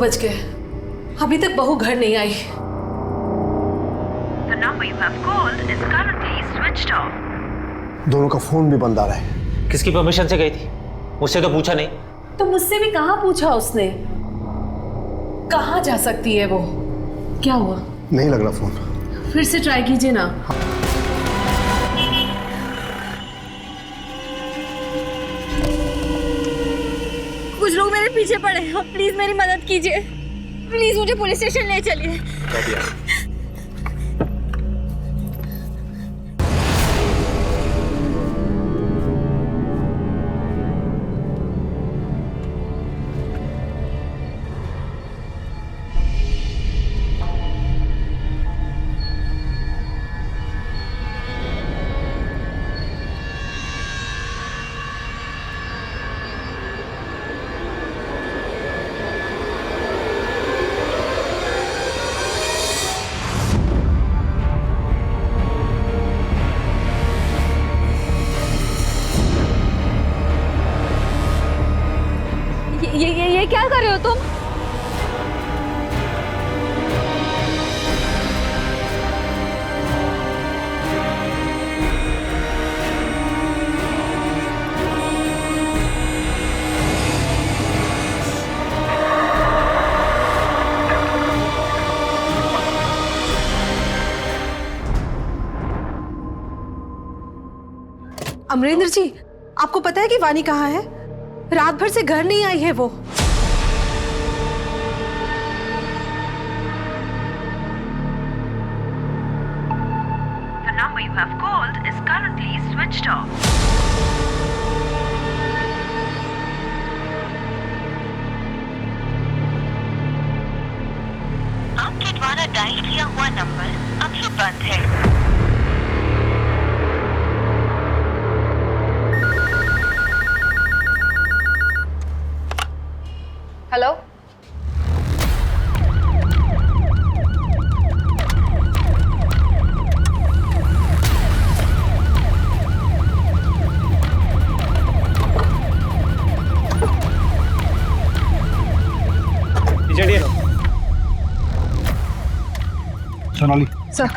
बज गए, अभी तक बहू घर नहीं आई। The number you have called is currently switched off. दोनों का फोन भी बंद आ रहा है। किसकी परमिशन से गई थी? मुझसे तो पूछा नहीं। तो मुझसे भी कहाँ पूछा उसने? कहाँ जा सकती है वो? क्या हुआ? नहीं लग रहा फोन। फिर से ट्राई कीजिए ना। कुछ लोग मेरे पीछे पड़े हैं, प्लीज मेरी मदद कीजिए, प्लीज मुझे पुलिस स्टेशन ले चलिए। ये क्या कर रहे हो तुम? अमरेंद्र जी, आपको पता है कि वानी कहाँ है? रात भर से घर नहीं आई है वो। The number you have called is currently switched off. आपके द्वारा डायल किया हुआ नंबर अभी बंद है। हेलो, सोनाली सर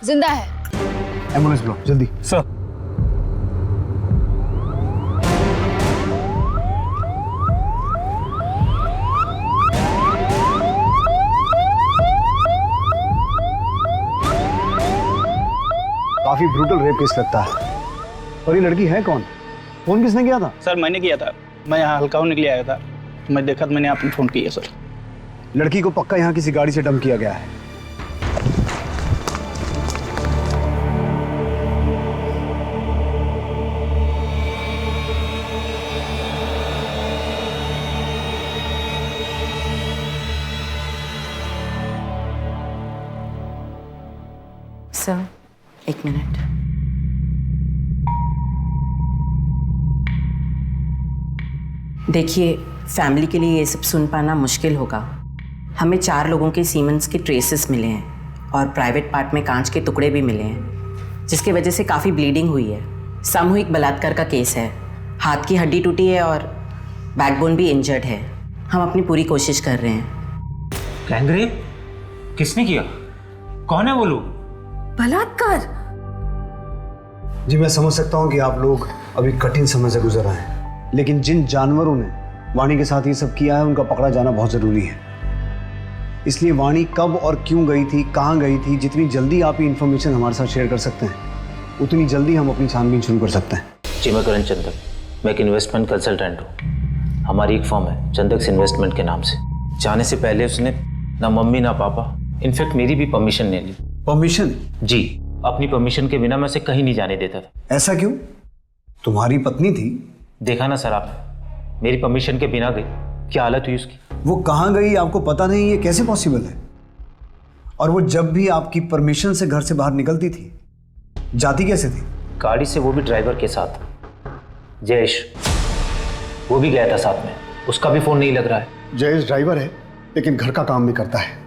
जिंदा है। एम्बुलेंस बुलाओ जल्दी। सर, काफी ब्रूटल रेप केस लगता है। और ये लड़की है कौन? फोन किसने किया था? सर मैंने किया था, मैं यहाँ हल्काऊ निकले आया था, मैं देखा तो मैंने आपने फ़ोन किया सर। लड़की को पक्का यहाँ किसी गाड़ी से डंप किया गया है। सर, एक मिनट। देखिए, फैमिली के लिए ये सब सुन पाना मुश्किल होगा। हमें 4 लोगों के सीमेंस के ट्रेसेस मिले हैं और प्राइवेट पार्ट में कांच के टुकड़े भी मिले हैं, जिसकी वजह से काफ़ी ब्लीडिंग हुई है। सामूहिक बलात्कार का केस है। हाथ की हड्डी टूटी है और बैकबोन भी इंजर्ड है। हम अपनी पूरी कोशिश कर रहे हैं। गैंगरेप? किसने किया? कौन है वो लोग? बलात्कार? जी मैं समझ सकता हूँ कि आप लोग अभी कठिन समय से गुजर रहे हैं, लेकिन जिन जानवरों ने वाणी के साथ ये सब किया है उनका पकड़ा जाना बहुत ज़रूरी है। इसलिए वाणी कब और क्यों गई थी, कहाँ गई थी, जितनी जल्दी आप ये इन्फॉर्मेशन हमारे साथ शेयर कर सकते हैं उतनी जल्दी हम अपनी छानबीन शुरू कर सकते हैं। जी मैं करण चंदक, मैं एक इन्वेस्टमेंट कंसल्टेंट हूँ। हमारी एक फर्म है चंदक्स इन्वेस्टमेंट के नाम से। जाने से पहले उसने ना मम्मी ना पापा, इनफैक्ट मेरी भी परमिशन नहीं ली। परमिशन? जी, अपनी परमिशन के बिना मैं उसे कहीं नहीं जाने देता था। ऐसा क्यों? तुम्हारी पत्नी थी। देखा ना सर आपने, मेरी परमिशन के बिना गई, क्या हालत हुई उसकी। वो कहाँ गई आपको पता नहीं, ये कैसे पॉसिबल है? और वो जब भी आपकी परमिशन से घर से बाहर निकलती थी जाती कैसे थी? गाड़ी से, वो भी ड्राइवर के साथ। जयेश, वो भी गया था साथ में, उसका भी फोन नहीं लग रहा है। जयेश ड्राइवर है लेकिन घर का काम भी करता है।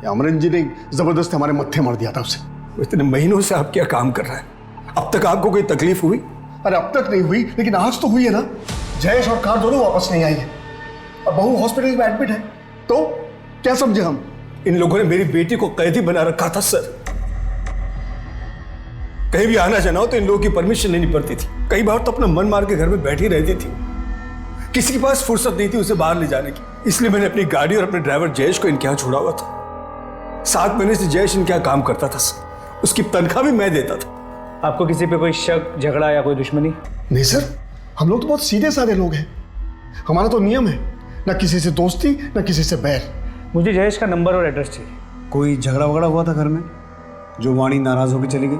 अमरेंद्र जी ने जबरदस्त हमारे मत्थे मार दिया था उसे। इतने महीनों से आप क्या काम कर रहे हैं? अब तक आपको कोई तकलीफ हुई? अरे अब तक नहीं हुई, लेकिन आज तो हुई है ना। जयेश और कार दोनों वापस नहीं आई है और बहू हॉस्पिटल में एडमिट है। तो क्या समझे हम? इन लोगों ने मेरी बेटी को कैदी बना रखा था सर। कहीं भी आना जाना हो तो इन लोगों की परमिशन लेनी पड़ती थी। कई बार तो अपना मन मार के घर में बैठी रहती थी। किसी के पास फुर्सत नहीं थी उसे बाहर ले जाने की। इसलिए मैंने अपनी गाड़ी और अपने ड्राइवर जयेश को इनके यहाँ छोड़ा हुआ था। 7 महीने से जयेश इनके यहाँ काम करता था सर। उसकी तनख्वाह भी मैं देता था। आपको किसी पे कोई शक, झगड़ा या कोई दुश्मनी? नहीं सर, हम लोग तो बहुत सीधे साधे लोग हैं। हमारा तो नियम है, ना किसी से दोस्ती ना किसी से बैर। मुझे जयेश का नंबर और एड्रेस चाहिए। कोई झगड़ा वगड़ा हुआ था घर में जो वाणी नाराज होकर चली गई?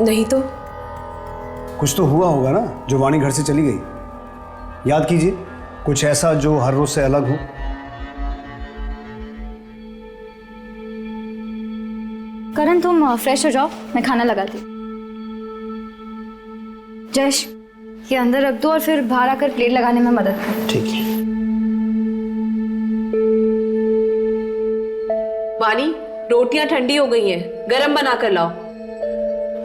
नहीं तो कुछ तो हुआ होगा ना जो वाणी घर से चली गई। याद कीजिए, कुछ ऐसा जो हर रोज से अलग हो। करण तुम फ्रेश हो जाओ, मैं खाना लगाती हूँ। जयेश ये अंदर रख दो और फिर बाहर आकर प्लेट लगाने में मदद करो। ठीक है। वाणी, रोटियां ठंडी हो गई हैं, गरम बना कर लाओ।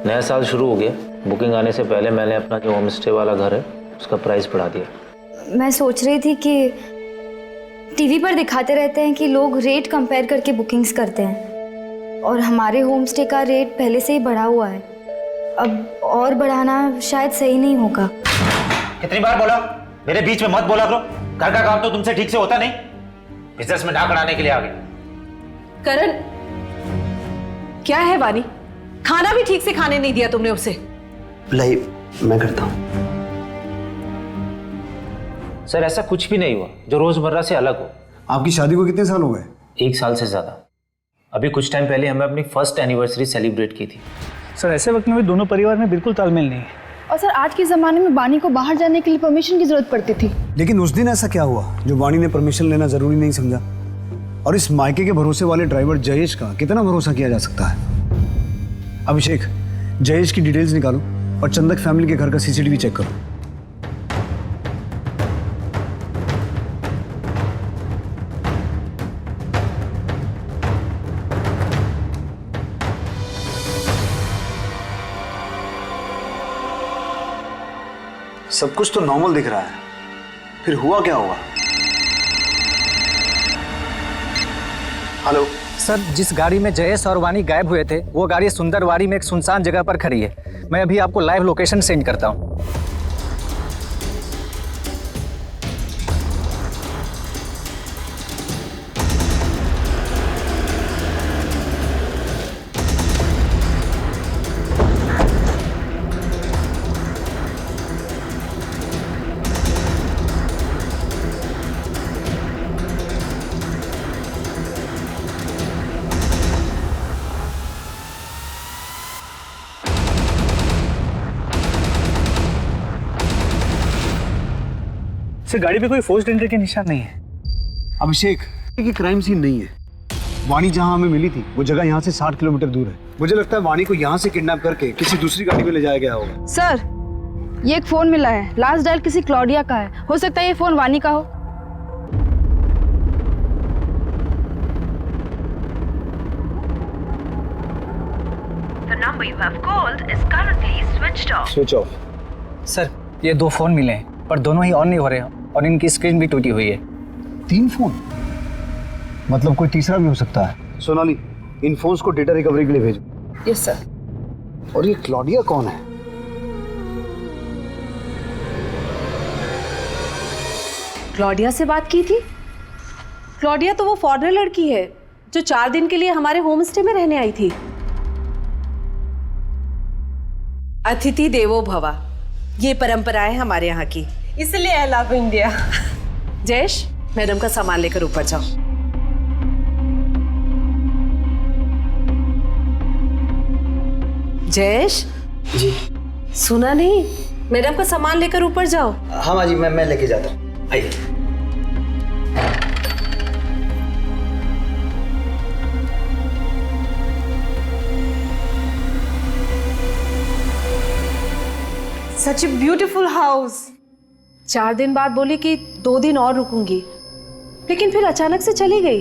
नया साल शुरू हो गया। बुकिंग आने से पहले मैंने अपना जो होम स्टे वाला घर है उसका प्राइस बढ़ा दिया। मैं सोच रही थी कि टीवी पर दिखाते रहते हैं कि लोग रेट कंपेयर करके बुकिंग्स करते हैं और हमारे होम स्टे का रेट पहले से ही बढ़ा हुआ है। अब और बढ़ाना शायद सही नहीं होगा। कितनी बार बोला, मेरे बीच में मत बोला करो। घर का काम तो तुमसे ठीक से होता नहीं। बिजनेस में डाक अड़ाने के लिए आ गए। करण, क्या है वाणी? खाना भी ठीक से खाने नहीं दिया तुमने उसे। लाई, मैं करता हूँ। सर ऐसा कुछ भी नहीं हुआ जो रोजमर्रा से अलग हो। आपकी शादी को कितने साल हो गए? 1 साल से ज्यादा। अभी कुछ टाइम पहले हमें अपनी फर्स्ट एनिवर्सरी सेलिब्रेट की थी। सर ऐसे वक्त में भी दोनों परिवार में बिल्कुल तालमेल नहीं है। और सर आज के ज़माने में वाणी को बाहर जाने के लिए परमिशन की ज़रूरत पड़ती थी। लेकिन उस दिन ऐसा क्या हुआ जो वाणी ने परमिशन लेना जरूरी नहीं समझा? और इस मायके के भरोसे वाले ड्राइवर जयेश का कितना भरोसा किया जा सकता है? अभिषेक, जयेश की डिटेल्स निकालो और चंदक फैमिली के घर का सीसीटीवी चेक करो। सब कुछ तो नॉर्मल दिख रहा है, फिर हुआ क्या होगा? हेलो सर, जिस गाड़ी में जयेश और वाणी गायब हुए थे वो गाड़ी सुंदरवाड़ी में एक सुनसान जगह पर खड़ी है। मैं अभी आपको लाइव लोकेशन सेंड करता हूँ। सर गाड़ी पे कोई फोर्स्ड एंट्री के निशान नहीं है। अभिषेक, ये क्राइम सीन नहीं है। वाणी जहां हमें मिली थी वो जगह यहाँ से 60 किलोमीटर दूर है। मुझे लगता है वाणी को यहाँ से किडनैप करके किसी दूसरी गाड़ी में ले जाया गया होगा। सर ये एक फ़ोन मिला है, लास्ट डायल किसी क्लॉडिया का है। हो सकता है ये फ़ोन वाणी का हो। The number you have called is currently switched off. Switch off. Sir ये 2 फोन मिले हैं पर दोनों ही ऑन नहीं हो रहे हैं और इनकी स्क्रीन भी टूटी हुई है। 3 फोन? मतलब कोई तीसरा भी हो सकता है। सोनाली, इन फोन्स को डेटा रिकवरी के लिए भेजो। Yes sir. और ये क्लॉडिया कौन है? क्लॉडिया से बात की थी? क्लॉडिया तो वो फॉरेनर लड़की है जो 4 दिन के लिए हमारे होम स्टे में रहने आई थी। अतिथि देवो भवा, ये परंपरा है हमारे यहाँ की, इसलिए I love India. Jayesh, madam का सामान लेकर ऊपर जाओ। जयेश जी। सुना नहीं? मैडम का सामान लेकर ऊपर जाओ। हाँ माँ जी, मैं लेके जाता हूँ। आइए। सच ए ब्यूटीफुल हाउस। 4 दिन बाद बोली कि 2 दिन और रुकूंगी, लेकिन फिर अचानक से चली गई।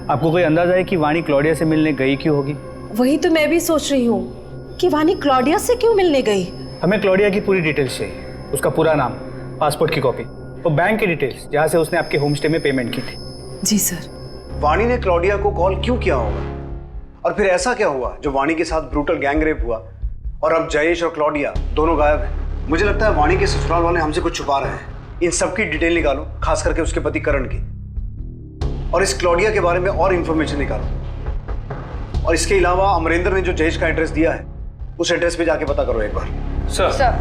आपको कोई अंदाजा है कि वाणी क्लॉडिया से मिलने गई क्यों होगी? वही तो मैं भी सोच रही हूँ कि वाणी क्लॉडिया से क्यों मिलने गई। हमें क्लॉडिया की पूरी डिटेल्स चाहिए, उसका पूरा नाम, पासपोर्ट की कॉपी और बैंक की डिटेल्स जहाँ से उसने आपके होम स्टे में पेमेंट की थी। जी सर। वाणी ने क्लॉडिया को कॉल क्यों किया होगा, और फिर ऐसा क्या हुआ जो वाणी के साथ ब्रूटल गैंग रेप हुआ और अब जयेश और क्लॉडिया दोनों गायब हैं? मुझे लगता है वाणी के ससुराल वाले हमसे कुछ छुपा रहे हैं। इन सब की डिटेल निकालो, खास करके उसके पति करण की, और इस क्लॉडिया के बारे में और इंफॉर्मेशन निकालो। और इसके अलावा अमरेंद्र ने जो जयेश का एड्रेस दिया है उस एड्रेस पे जाके पता करो एक बार। सर। सर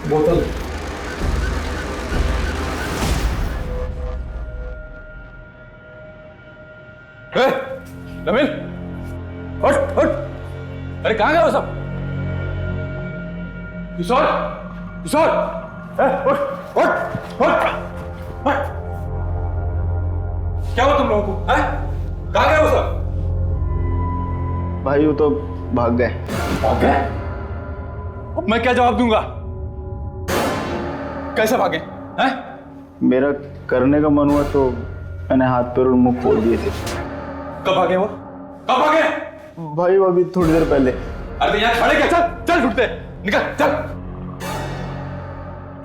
बोतल। नमिल, उठ उठ। अरे कहाँ गए वो सब? किशोर, किशोर, उठ उठ उठ। क्या हुआ तुम लोगों को? कहाँ गए वो सब? भाई वो तो भाग गए। भाग गए? अब मैं क्या जवाब दूंगा? कैसे भागे? हैं? मेरा करने का मन हुआ तो मैंने हाथ पैर और मुंह खोल दिए थे। कब भागे वो? कब भागे? भाई वो अभी थोड़ी देर पहले। अरे तो यहाँ खड़े क्या? चल चल, छुटते निकल चल।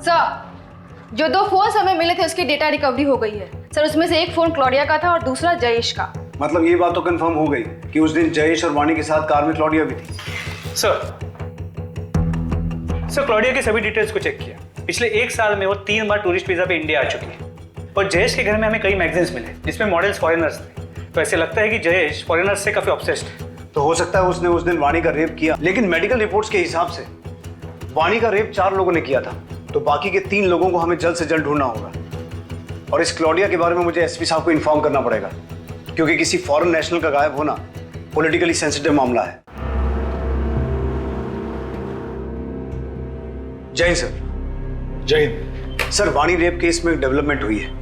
सर, जो 2 फोन हमें मिले थे उसकी डेटा रिकवरी हो गई है सर। उसमें से एक फोन क्लॉडिया का था और दूसरा जयेश का। मतलब ये बात तो कंफर्म हो गई कि उस दिन जयेश और वाणी के साथ कार में क्लॉडिया भी थी। सर क्लॉडिया के सभी डिटेल्स को चेक किया। पिछले 1 साल में वो 3 बार टूरिस्ट वीजा पे इंडिया आ चुकी है। और जयेश के घर में हमें कई मैगजीन्स मिले जिसमें मॉडल्स फॉरेनर्स थे। तो ऐसे लगता है कि जयेश फॉरेनर्स से काफी ऑब्सेस्ड है। तो हो सकता है उसने उस दिन वाणी का रेप किया, लेकिन मेडिकल रिपोर्ट्स के हिसाब से वाणी का रेप 4 लोगों ने किया था, तो बाकी के 3 लोगों को हमें जल्द से जल्द ढूंढना होगा। और इस क्लॉडिया के बारे में मुझे एसपी साहब को इन्फॉर्म करना पड़ेगा, क्योंकि किसी फॉरेन नेशनल का गायब होना पॉलिटिकली सेंसिटिव मामला है। जय हिंद सर। जय हिंद सर, वाणी रेप केस में डेवलपमेंट हुई है।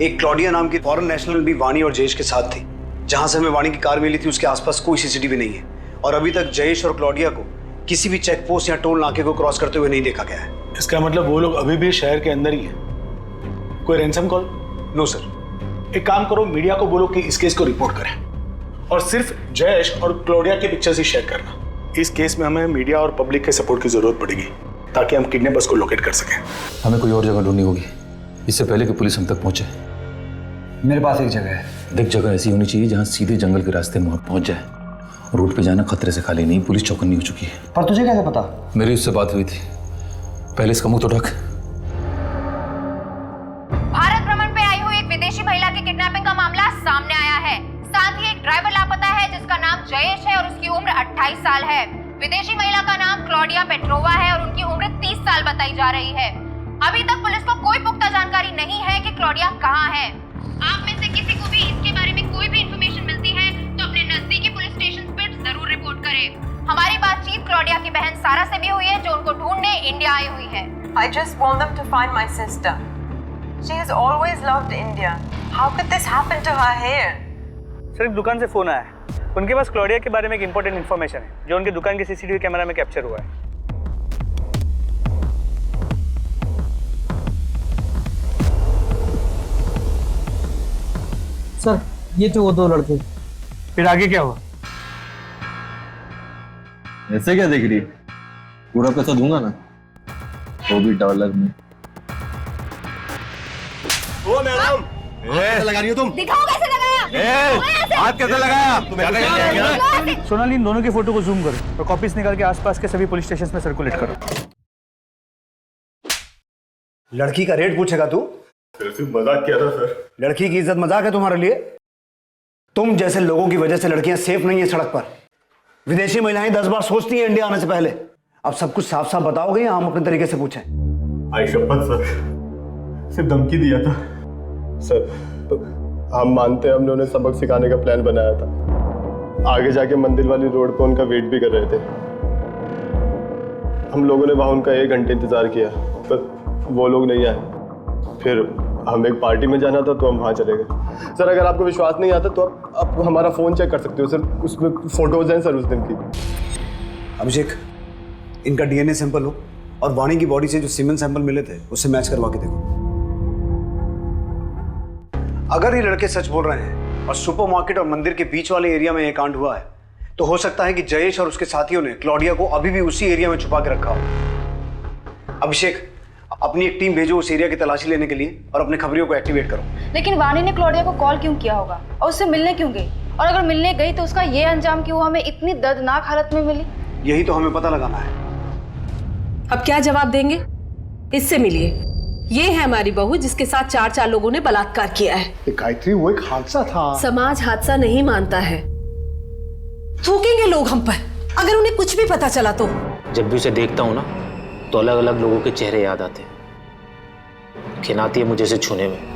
एक क्लॉडिया नाम की फॉरेन नेशनल भी वाणी और जयेश के साथ थी। जहां से हमें वाणी की कार मिली थी उसके आसपास कोई सीसीटीवी नहीं है, और अभी तक जयेश और क्लॉडिया को किसी भी चेक पोस्ट या टोल नाके को क्रॉस करते हुए नहीं देखा गया है। इसका मतलब वो लोग अभी भी शहर के अंदर ही हैं। कोई रैंसम कॉल? No sir. एक काम करो, मीडिया को बोलो कि इस केस को रिपोर्ट करें और सिर्फ जयेश और क्लॉडिया की पिक्चर्स ही शेयर करना। इस केस में हमें मीडिया और पब्लिक के सपोर्ट की जरूरत पड़ेगी ताकि हम किडनैपर्स को लोकेट कर सकें। हमें कोई और जगह ढूंढनी होगी इससे पहले कि पुलिस हम तक पहुंचे। मेरे पास एक जगह है। देख, जगह ऐसी होनी चाहिए जहां सीधे जंगल के रास्ते में पहुंच जाए। रोड पे जाना खतरे से खाली नहीं, पुलिस चौकन्नी हो चुकी है। पर तुझे कैसे पता? मेरी उससे बात हुई थी। पहले इसका मुंह तो ढक। भारत भ्रमण पे आई हुई एक विदेशी महिला की किडनैपिंग का मामला सामने आया है। साथ ही एक ड्राइवर लापता है जिसका नाम जयेश है और उसकी उम्र 28 साल है। विदेशी महिला का नाम क्लॉडिया पेट्रोवा है और उनकी उम्र 30 साल बताई जा रही है। अभी तक पुलिस को कोई पुख्ता जानकारी नहीं है कि क्लॉडिया कहाँ है। आप में से किसी को भी इसके बारे में कोई भी इंफॉर्मेशन मिलती है तो अपने नजदीकी पुलिस स्टेशन पर जरूर रिपोर्ट करें। हमारी बातचीत क्लॉडिया की बहन सारा से भी हुई है जो उनको ढूंढने इंडिया आई हुई है। I just want them to find my sister. She has always loved India. How could this happen to her here? Sir, एक दुकान से फोन आया है। उनके पास क्लॉडिया के बारे में एक इंपॉर्टेंट इन्फॉर्मेशन है जो उनकी दुकान के सीसीटीवी कैमरा में कैप्चर हुआ है। सर, ये थे वो 2 लड़के। फिर आगे क्या हुआ? ऐसे क्या देख रही है? पूरा पैसा दूंगा ना, वो भी डॉलर में। ओ मैडम, कैसे लगा रही हो तुम? दिखाओ कैसे लगाया। हाथ कैसे लगाया? सोनाली, इन दोनों की फोटो को जूम करो और कॉपीज निकाल के आसपास के सभी पुलिस स्टेशन में सर्कुलेट करो। लड़की का रेट पूछेगा तू? सिर्फ मजाक किया था सर। लड़की की इज्जत मजाक है तुम्हारे लिए? तुम जैसे लोगों की वजह से लड़कियां सेफ नहीं है सड़क पर। विदेशी महिलाएं 10 बार सोचती हैं इंडिया आने से पहले। अब सब कुछ साफ साफ बताओगे या हम अपने तरीके से पूछें? आई शपथ सर, सिर्फ धमकी दिया था सर। तो हम मानते हैं, हमने उन्हें सबक सिखाने का प्लान बनाया था। आगे जाके मंदिर वाली रोड पर उनका वेट भी कर रहे थे। हम लोगों ने वहाँ उनका 1 घंटे इंतजार किया पर वो लोग नहीं आए। फिर हम एक पार्टी में जाना था तो हम वहाँ चले गए। सर, अगर आपको विश्वास नहीं आता तो आप हमारा फ़ोन चेक कर सकते हो सर, उसमें फ़ोटोज़ हैं सर उस दिन की। अभिषेक, इनका डीएनए सैंपल हो और वाणी की बॉडी से जो सीमेन सैंपल मिले थे उससे मैच करवा के देखो। अगर ये लड़के सच बोल रहे हैं और सुपरमार्केट और मंदिर के बीच वाले एरिया में ये कांड हुआ है, तो हो सकता है कि जयेश और उसके साथियों ने क्लॉडिया को अभी भी उसी एरिया में छुपा के रखा हो। अभिषेक, अपनी एक टीम भेजो उस एरिया की तलाशी लेने के लिए और अपने खबरियों को एक्टिवेट करो। लेकिन वाणी ने क्लॉडिया को कॉल क्यों किया होगा और उससे मिलने क्यों गई? और अगर मिलने गई तो उसका ये अंजाम कि वो हमें इतनी दर्दनाक हालत में मिली? यही तो हमें पता लगाना है। अब क्या जवाब देंगे? इससे मिलिए। ये है हमारी बहू जिसके साथ चार लोगों ने बलात्कार किया है। गायत्री, वो एक हादसा था। समाज हादसा नहीं मानता है। थूकेंगे लोग हम पर अगर उन्हें कुछ भी पता चला तो। जब भी उसे देखता हूँ ना तो अलग अलग लोगों के चेहरे याद आते हैं। खिनाती है मुझे इसे छूने में।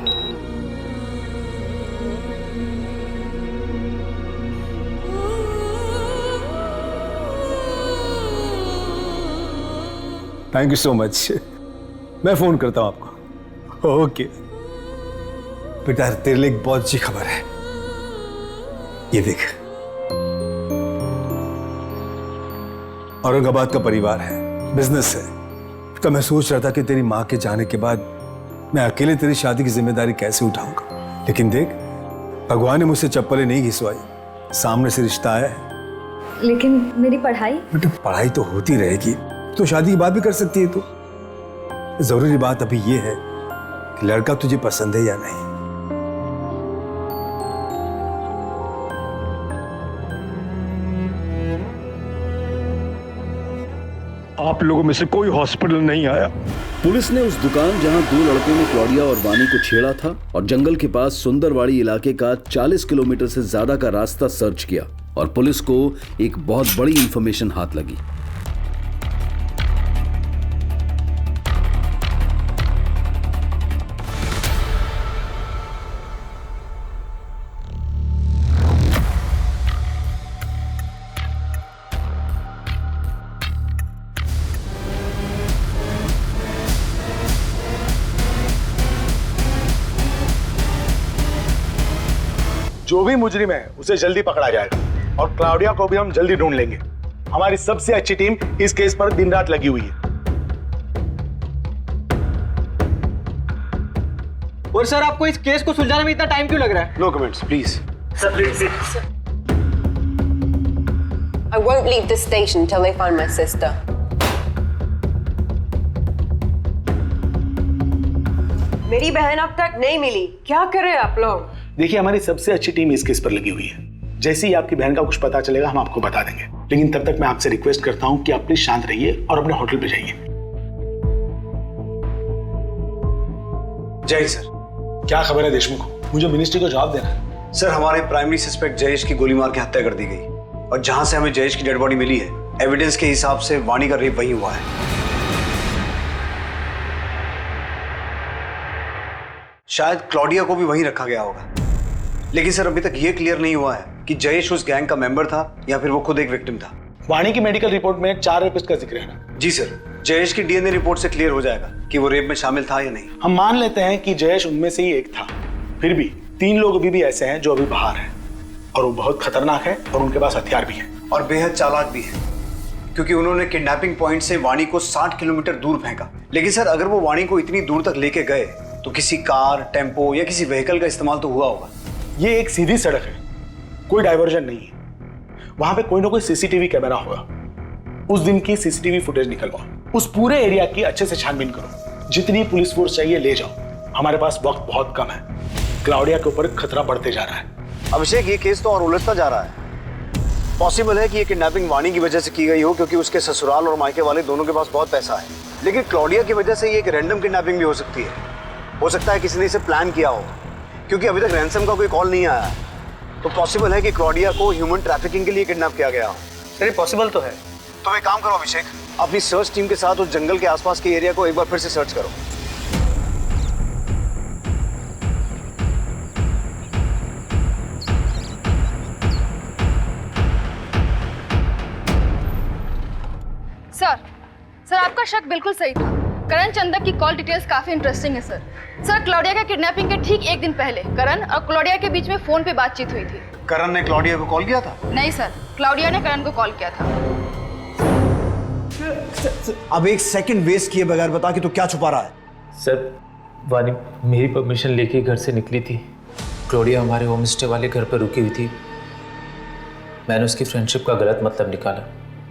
Thank you so much. मैं फोन करता हूं आपको। ओके बेटा, तेरे लिए एक बहुत अच्छी खबर है। ये देख, औरंगाबाद का परिवार है, बिजनेस है। तो मैं सोच रहा था कि तेरी मां के जाने के बाद मैं अकेले तेरी शादी की जिम्मेदारी कैसे उठाऊंगा, लेकिन देख, भगवान ने मुझसे चप्पलें नहीं घिसवाई, सामने से रिश्ता आया है। लेकिन मेरी पढ़ाई? बेटा, पढ़ाई तो होती रहेगी, तो शादी की बात भी कर सकती है। तो जरूरी बात अभी ये है कि लड़का तुझे पसंद है या नहीं। आप लोगों में से कोई हॉस्पिटल नहीं आया। पुलिस ने उस दुकान जहां दो लड़कों ने क्लॉडिया और वाणी को छेड़ा था और जंगल के पास सुंदरवाड़ी इलाके का 40 किलोमीटर से ज्यादा का रास्ता सर्च किया और पुलिस को एक बहुत बड़ी इंफॉर्मेशन हाथ लगी। जो भी मुजरिम है उसे जल्दी पकड़ा जाएगा और क्लाउडिया को भी हम जल्दी ढूंढ लेंगे। हमारी सबसे अच्छी टीम इस केस पर दिन रात लगी हुई है। और सर, आपको इस केस को सुलझाने में इतना टाइम क्यों लग रहा है? No comments please. Sir please. I won't leave this station till they find my sister. मेरी बहन अब तक नहीं मिली, क्या करें आप लोग? देखिए, हमारी सबसे अच्छी टीम इस केस पर लगी हुई है। जैसे ही आपकी बहन का कुछ पता चलेगा हम आपको बता देंगे, लेकिन तब तक मैं आपसे रिक्वेस्ट करता हूं कि आप प्लीज शांत रहिए और अपने होटल पे जाइए। जय सर। क्या खबर है देशमुख? मुझे मिनिस्ट्री को जवाब देना है। सर, हमारे प्राइमरी सस्पेक्ट जयेश की गोली मार के हत्या कर दी गई और जहां से हमें जयेश की डेड बॉडी मिली है, एविडेंस के हिसाब से वाणी का रेप वहीं हुआ है। शायद क्लॉडिया को भी वहीं रखा गया होगा, लेकिन सर अभी तक ये क्लियर नहीं हुआ है कि जयेश उस गैंग का मेंबर था या फिर वो खुद एक विक्टिम था। वाणी की मेडिकल रिपोर्ट में 4 रेपिस्ट का जिक्र है ना? जी सर, जयेश की डीएनए रिपोर्ट से क्लियर हो जाएगा कि वो रेप में शामिल था या नहीं। हम मान लेते हैं कि जयेश उनमें से ही एक था, फिर भी 3 लोग अभी भी ऐसे हैं जो अभी बाहर हैं और वो बहुत खतरनाक है और उनके पास हथियार भी है और बेहद चालाक भी है, क्योंकि उन्होंने किडनैपिंग पॉइंट से वाणी को 60 किलोमीटर दूर फेंका। लेकिन सर, अगर वो वाणी को इतनी दूर तक लेके गए तो किसी कार, टेम्पो या किसी व्हीकल का इस्तेमाल तो हुआ होगा। ये एक सीधी सड़क है, कोई डाइवर्जन नहीं है। वहां पे कोई ना कोई सीसीटीवी कैमरा होगा। उस दिन की सीसीटीवी फुटेज निकलवाओ, उस पूरे एरिया की अच्छे से छानबीन करो, जितनी पुलिस फोर्स चाहिए ले जाओ। हमारे पास वक्त बहुत कम है, क्लाउडिया के ऊपर खतरा बढ़ते जा रहा है। अभिषेक, ये केस तो और उलझता जा रहा है। पॉसिबल है कि ये किडनैपिंग वाणी की वजह से की गई हो, क्योंकि उसके ससुराल और मायके वाले दोनों के पास बहुत पैसा है। लेकिन क्लॉडिया की वजह से ये एक रैंडम किडनैपिंग भी हो सकती है। हो सकता है किसी ने इसे प्लान किया हो, क्योंकि अभी तक रैंसम का कोई कॉल नहीं आया है। तो पॉसिबल है कि क्लॉडिया को ह्यूमन ट्रैफिकिंग के लिए किडनैप किया गया हो। सर, पॉसिबल तो है। तो एक काम करो अभिषेक, अपनी सर्च टीम के साथ उस जंगल के आसपास के एरिया को एक बार फिर से सर्च करो। सर, आपका शक बिल्कुल सही था। करण चंदक की कॉल डिटेल्स काफी इंटरेस्टिंग है सर। क्लॉडिया के किडनैपिंग के ठीक 1 दिन पहले करण और क्लॉडिया के बीच में फोन पे बातचीत हुई थी। करण ने क्लॉडिया को कॉल किया था? नहीं सर, क्लॉडिया ने करण को कॉल किया था। अब एक सेकंड वेस्ट किए बगैर बता कि तू क्या छुपा रहा है। सर, वानी मेरी परमिशन लेके घर से निकली थी। क्लोडिया हमारे होम स्टे वाले घर पर रुकी हुई थी। मैंने उसकी फ्रेंडशिप का गलत मतलब निकाला।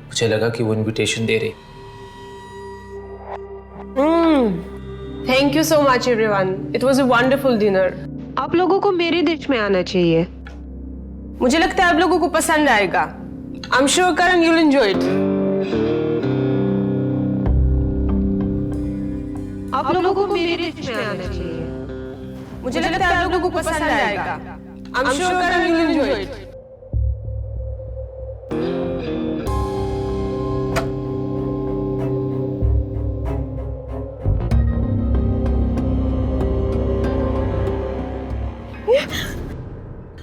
मुझे लगा कि वो इनविटेशन दे रही। Thank you so much everyone, it was a wonderful dinner. आप लोगों को मेरे देश में आना चाहिए, मुझे लगता है आप लोगों को पसंद आएगा। I am sure Karan you will enjoy it. आप लोगों को मेरे देश में आना चाहिए, मुझे लगता है आप लोगों को पसंद आएगा। I am sure Karan you will enjoy it.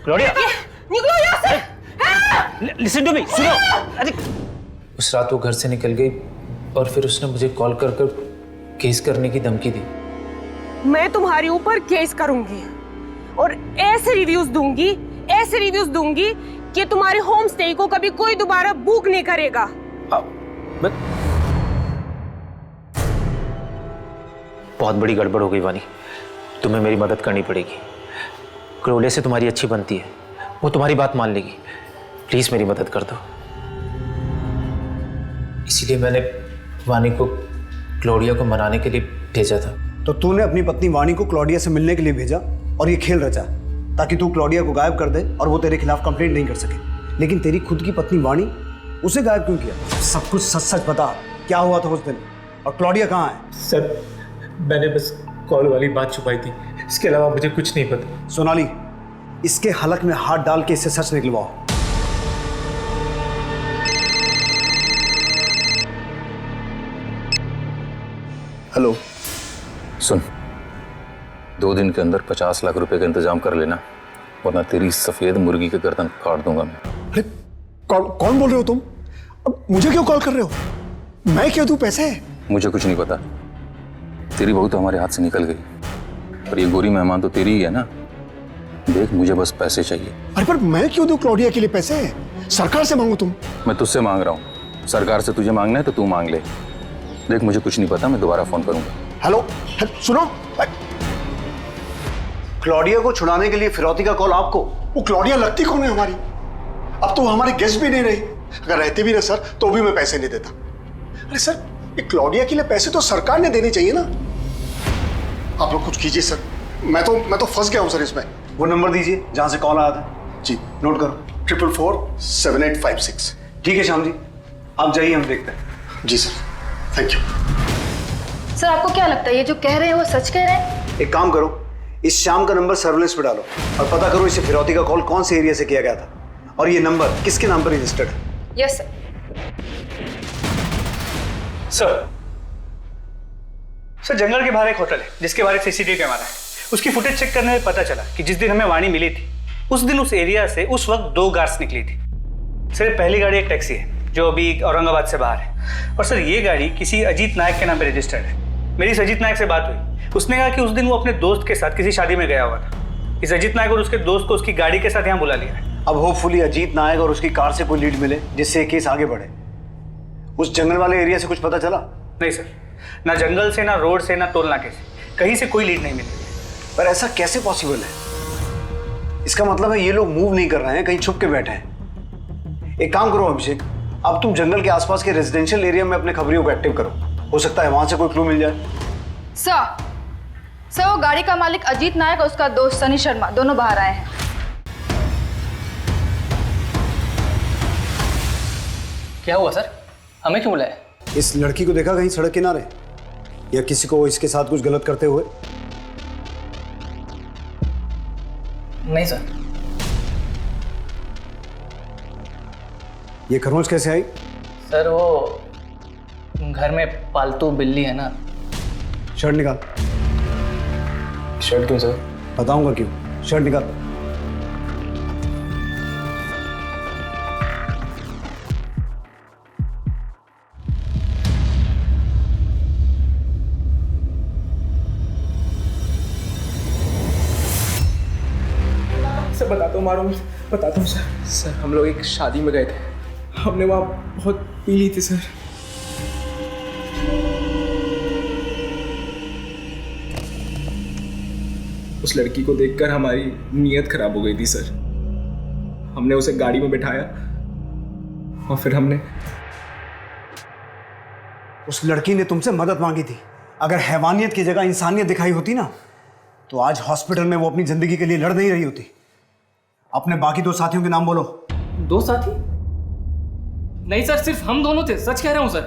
Claudia, निकलो यहाँ से। लिसन टू मी, सुनो। अरे उस रात वो घर से निकल गई और फिर उसने मुझे कॉल कर कर केस करने की धमकी दी। मैं तुम्हारे ऊपर केस करूंगी और ऐसे रिव्यूज दूंगी कि तुम्हारे होम स्टे को कभी कोई दोबारा बुक नहीं करेगा। बहुत बड़ी गड़बड़ हो गई वानी, तुम्हें मेरी मदद करनी पड़ेगी। क्लोडिया से तुम्हारी अच्छी बनती है, वो तुम्हारी बात मान लेगी। प्लीज मेरी मदद कर दो। इसीलिए मैंने वानी को क्लोडिया को मनाने के लिए भेजा था। तो तूने अपनी पत्नी वाणी को क्लोडिया से मिलने के लिए भेजा और ये खेल रचा ताकि तू क्लोडिया को गायब कर दे और वो तेरे खिलाफ कंप्लेंट नहीं कर सके। लेकिन तेरी खुद की पत्नी वाणी, उसे गायब क्यों किया? सब कुछ सच सच बता, क्या हुआ था उस दिन और क्लोडिया कहाँ है? सर, मैंने बस कॉल वाली बात छुपाई थी, इसके अलावा मुझे कुछ नहीं पता। सोनाली, इसके हलक में हाथ डाल के इससे सच निकलवाओ। हेलो। सुन, 2 दिन के अंदर 50 लाख रुपए का इंतजाम कर लेना, वरना तेरी सफेद मुर्गी के गर्दन काट दूंगा मैं। अरे कौन बोल रहे हो तुम? अब मुझे क्यों कॉल कर रहे हो? मैं क्यों दूं पैसे? मुझे कुछ नहीं पता। तेरी बहू तो हमारे हाथ से निकल गई और ये गोरी मेहमान तो तेरी ही है ना। देख, मुझे बस पैसे चाहिए। अरे पर मैं क्यों दूं क्लोडिया के लिए पैसे? सरकार से मांगू तुम? मैं तुझसे मांग रहा हूँ। सरकार से तुझे मांगना है तो तू मांग ले। देख, मुझे कुछ नहीं पता, मैं दोबारा फोन करूंगा। हेलो, सुनो। क्लोडिया को छुड़ाने के लिए फिरौती का कॉल आपको? वो क्लोडिया लगती कौन है हमारी? अब तो वो हमारी गेस्ट भी नहीं रही। अगर रहते भी ना सर तो भी मैं पैसे नहीं देता। अरे सर, ये क्लोडिया के लिए पैसे तो सरकार ने देने चाहिए ना। आप लोग कुछ कीजिए सर, मैं तो फंस गया हूं सर इसमें। वो नंबर दीजिए जहां से कॉल आया था। जी नोट करो, 444-7856। ठीक है श्याम जी, आप जाइए, हम देखते हैं। जी सर, थैंक यू। सर आपको क्या लगता है ये जो कह रहे हैं वो सच कह रहे हैं? एक काम करो, इस श्याम का नंबर सर्विलेंस पे डालो और पता करो इसे फिरौती का कॉल कौन से एरिया से किया गया था और ये नंबर किसके नाम पर रजिस्टर्ड है। Yes sir. सर, जंगल के बाहर एक होटल है जिसके बाहर एक सीसीटीवी कैमरा है। उसकी फुटेज चेक करने में पता चला कि जिस दिन हमें वाणी मिली थी उस दिन उस एरिया से उस वक्त 2 गार्ड्स निकली थी। सर, पहली गाड़ी एक टैक्सी है जो अभी औरंगाबाद से बाहर है और सर ये गाड़ी किसी अजीत नायक के नाम पे रजिस्टर्ड है। मेरी इस अजीत नायक से बात हुई, उसने कहा कि उस दिन वो अपने दोस्त के साथ किसी शादी में गया हुआ था। इस अजीत नायक और उसके दोस्त को उसकी गाड़ी के साथ यहाँ बुला लिया है। अब होपफुली अजीत नायक और उसकी कार से कोई लीड मिले जिससे ये केस आगे बढ़े। उस जंगल वाले एरिया से कुछ पता चला? नहीं सर, ना जंगल से, ना रोड से, ना टोल नाके से, कहीं से कोई लीड नहीं मिली। पर ऐसा कैसे पॉसिबल है? इसका मतलब है ये लोग मूव नहीं कर रहे हैं, कहीं छुप के बैठे हैं। एक काम करो अभिषेक, अब तुम जंगल के आसपास के रेजिडेंशियल एरिया में अपने खबरियों को एक्टिव करो, हो सकता है वहां से कोई क्लू मिल जाए। सर वो गाड़ी का मालिक अजीत नायक और उसका दोस्त सनी शर्मा दोनों बाहर आए हैं। क्या हुआ सर, हमें क्यों बुलाया? इस लड़की को देखा कहीं सड़क किनारे या किसी को इसके साथ कुछ गलत करते हुए? नहीं सर। ये खरोंच कैसे आई? सर वो घर में पालतू बिल्ली है ना। शर्ट निकाल। शर्ट क्यों सर? बताऊंगा क्यों, शर्ट निकाल। सर बताता हूँ सर। हम लोग एक शादी में गए थे, हमने वहाँ बहुत पी ली थी सर। उस लड़की को देखकर हमारी नीयत खराब हो गई थी सर। हमने उसे गाड़ी में बिठाया और फिर हमने उस लड़की ने तुमसे मदद मांगी थी। अगर हैवानियत की जगह इंसानियत दिखाई होती ना तो आज हॉस्पिटल में वो अपनी जिंदगी के लिए लड़ नहीं रही होती। अपने बाकी 2 साथियों के नाम बोलो। 2 साथी? नहीं सर, सिर्फ हम दोनों थे, सच कह रहा हूं सर।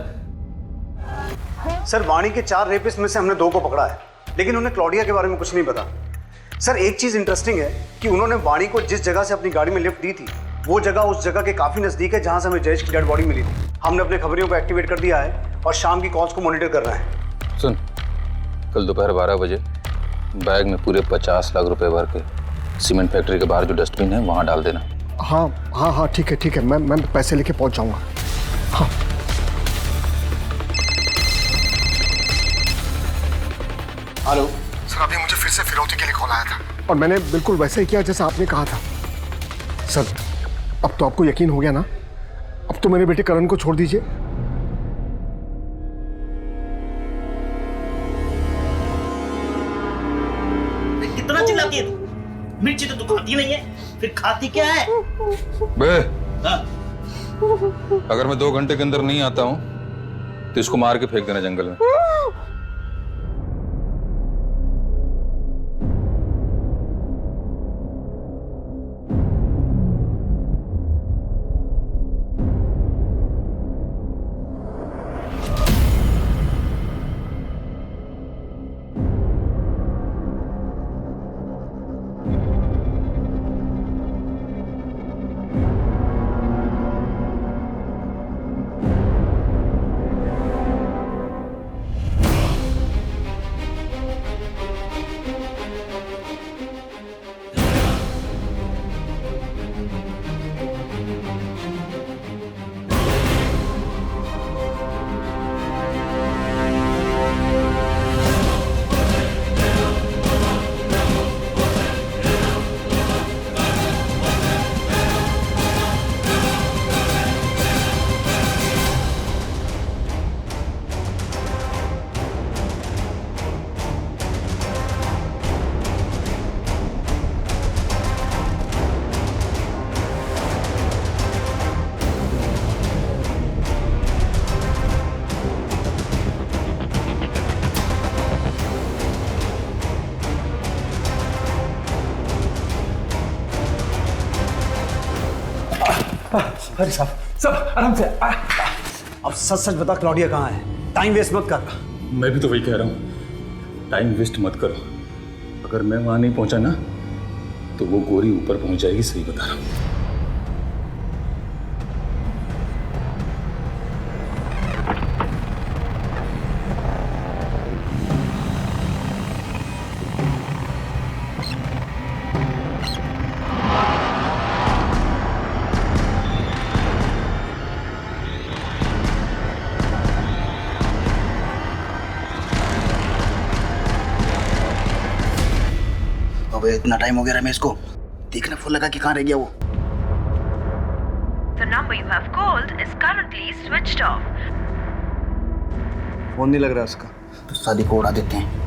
सर वाणी के 4 रेपिस्ट में से हमने 2 को पकड़ा है, लेकिन उन्हें क्लॉडिया के बारे में कुछ नहीं पता। सर एक चीज इंटरेस्टिंग है कि उन्होंने वाणी को जिस जगह से अपनी गाड़ी में लिफ्ट दी थी वो जगह उस जगह के काफी नजदीक है जहां से हमें जयेश की डेड बॉडी मिली थी। हमने अपने खबरियों को एक्टिवेट कर दिया है और शाम की कॉल्स को मॉनिटर कर रहे हैं। सुन, कल दोपहर 12 बजे बैग में पूरे 50 लाख रुपए भर के सीमेंट फैक्ट्री के बाहर जो डस्टबिन है वहां डाल देना। हाँ हाँ हाँ ठीक है मैं पैसे लेके पहुंच जाऊंगा। हाँ हेलो सर, अभी मुझे फिर से फिरौती के लिए कॉल आया था और मैंने बिल्कुल वैसे ही किया जैसा आपने कहा था। सर अब तो आपको यकीन हो गया ना? अब तो मेरे बेटे करण को छोड़ दीजिए। कितना चिल्लाती है तू? मिर्ची तो तू खाती नहीं है, फिर खाती क्या है? बे, अगर मैं 2 घंटे के अंदर नहीं आता हूं तो इसको मार के फेंक देना जंगल में। अरे सब आराम से। अब सच सच बता, क्लॉडिया कहाँ है? टाइम वेस्ट मत कर। मैं भी तो वही कह रहा हूँ, टाइम वेस्ट मत करो। अगर मैं वहां नहीं पहुंचा ना तो वो गोरी ऊपर पहुंच जाएगी, सही बता रहा हूँ। इतना टाइम हो गया रमेश को, देखना फोन लगा कि कहाँ रह गया वो। The number you have called is currently switched off. Phone नहीं लग रहा उसका। तो शादी को उड़ा देते हैं।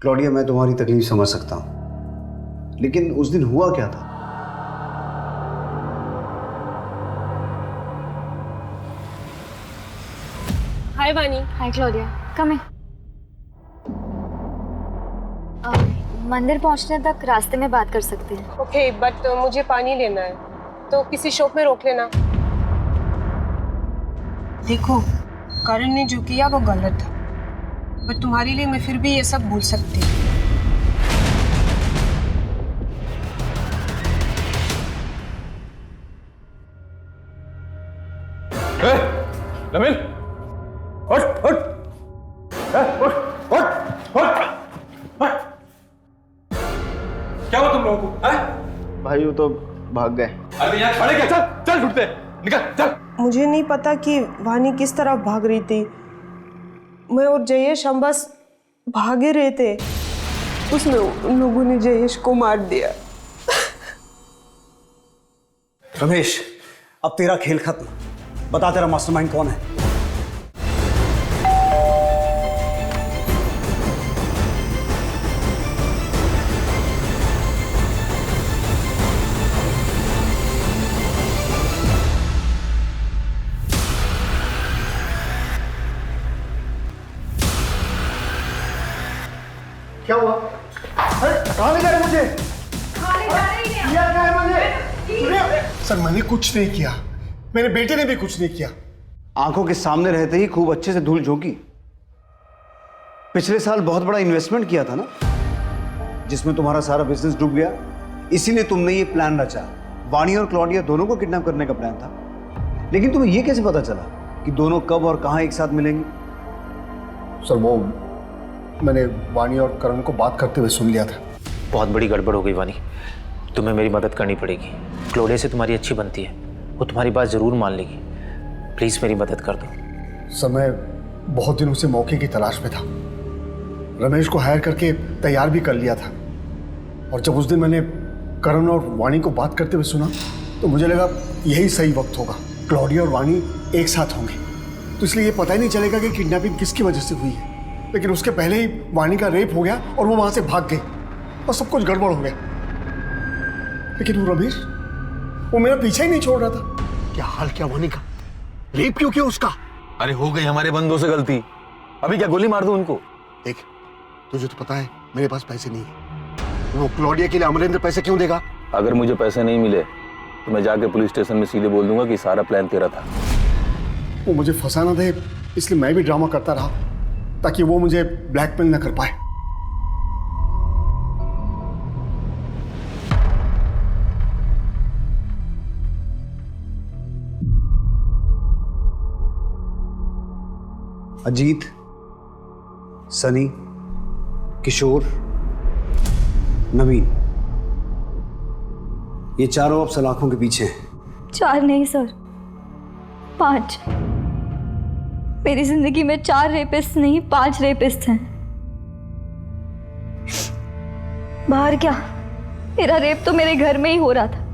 क्लॉडिया, मैं तुम्हारी तकलीफ समझ सकता हूं, लेकिन उस दिन हुआ क्या था? हाय वानी। हाय क्लॉडिया, कम इन। मंदिर पहुंचने तक रास्ते में बात कर सकते हैं। ओके, बट मुझे पानी लेना है, तो किसी शॉप में रोक लेना। देखो, करण ने जो किया वो गलत था, पर तुम्हारे लिए मैं फिर भी ये सब भूल सकती हूँ। नमिल, उठ उठ, उठ उठ उठ। क्या हुआ तुम लोगों को? भाई वो तो भाग गए। अरे यार खड़े क्या? चल चल, छुटते निकल चल। मुझे नहीं पता कि वानी किस तरह भाग रही थी, मैं और जयेश हम बस भागे रहे थे, उसमें उन लोगों ने जयेश को मार दिया। रमेश, अब तेरा खेल खत्म। बता तेरा मास्टरमाइंड कौन है? क्या हुआ? कहाँ ले जा रहे मुझे? किया क्या है मैंने? सर मैंने कुछ नहीं किया, मेरे बेटे ने भी कुछ नहीं किया। आंखों के सामने रहते ही खूब अच्छे से धूल झोंकी। पिछले साल बहुत बड़ा इन्वेस्टमेंट किया था ना, जिसमें तुम्हारा सारा बिजनेस डूब गया। इसीलिए तुमने ये प्लान रचा। वाणी और क्लॉडिया दोनों को किडनैप करने का प्लान था। लेकिन तुम्हें ये कैसे पता चला कि दोनों कब और कहां एक साथ मिलेंगे? सर वो मैंने वाणी और करण को बात करते हुए सुन लिया था। बहुत बड़ी गड़बड़ हो गई वानी, तुम्हें मेरी मदद करनी पड़ेगी। क्लोडिया से तुम्हारी अच्छी बनती है, वो तुम्हारी बात ज़रूर मान लेगी। प्लीज़ मेरी मदद कर दो। सर मैं बहुत दिनों से मौके की तलाश में था। रमेश को हायर करके तैयार भी कर लिया था, और जब उस दिन मैंने करण और वाणी को बात करते हुए सुना तो मुझे लगा यही सही वक्त होगा। क्लॉडिया और वाणी एक साथ होंगे तो इसलिए ये पता ही नहीं चलेगा कि किडनैपिंग किसकी वजह से हुई है। लेकिन उसके पहले ही वाणी का रेप हो गया और वो वहां से भाग गई और सब कुछ गड़बड़ हो गया। लेकिन वो रमेश, वो मेरा पीछा ही नहीं छोड़ रहा था। क्या हाल क्या वाणी का? रेप क्यों किया उसका? अरे हो गई हमारे बंदों से गलती, अभी क्या गोली मार दूं उनको? देख, तुझे तो पता है मेरे पास पैसे नहीं है। वो क्लॉडिया के लिए अमरेंद्र पैसे क्यों देगा? अगर मुझे पैसे नहीं मिले तो मैं जाके पुलिस स्टेशन में सीधे बोल दूंगा कि सारा प्लान तेरा था। वो मुझे फंसाना दे, इसलिए मैं भी ड्रामा करता रहा ताकि वो मुझे ब्लैकमेल न कर पाए। अजीत, सनी, किशोर, नवीन, ये चारों अब सलाखों के पीछे हैं। 4 नहीं सर, 5। मेरी जिंदगी में 4 रेपिस्ट नहीं 5 रेपिस्ट हैं। बाहर क्या, मेरा रेप तो मेरे घर में ही हो रहा था।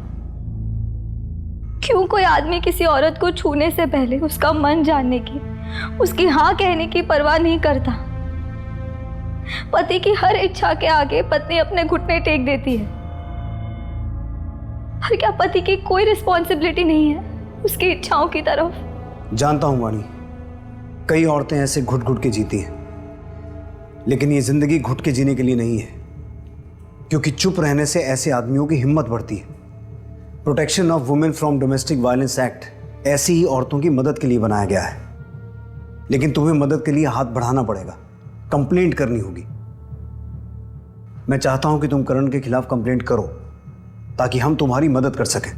क्यों कोई आदमी किसी औरत को छूने से पहले उसका मन जानने की, उसकी हाँ कहने की परवाह नहीं करता? पति की हर इच्छा के आगे पत्नी अपने घुटने टेक देती है। और क्या पति की कोई रिस्पॉन्सिबिलिटी नहीं है उसकी इच्छाओं की तरफ? जानता हूं वाणी, कई औरतें ऐसे घुट घुट के जीती हैं, लेकिन ये जिंदगी घुट के जीने के लिए नहीं है, क्योंकि चुप रहने से ऐसे आदमियों की हिम्मत बढ़ती है। Protection of women from domestic violence act ऐसी ही औरतों की मदद के लिए बनाया गया है। लेकिन तुम्हें मदद के लिए हाथ बढ़ाना पड़ेगा, कंप्लेंट करनी होगी। मैं चाहता हूं कि तुम करण के खिलाफ कंप्लेंट करो ताकि हम तुम्हारी मदद कर सकें।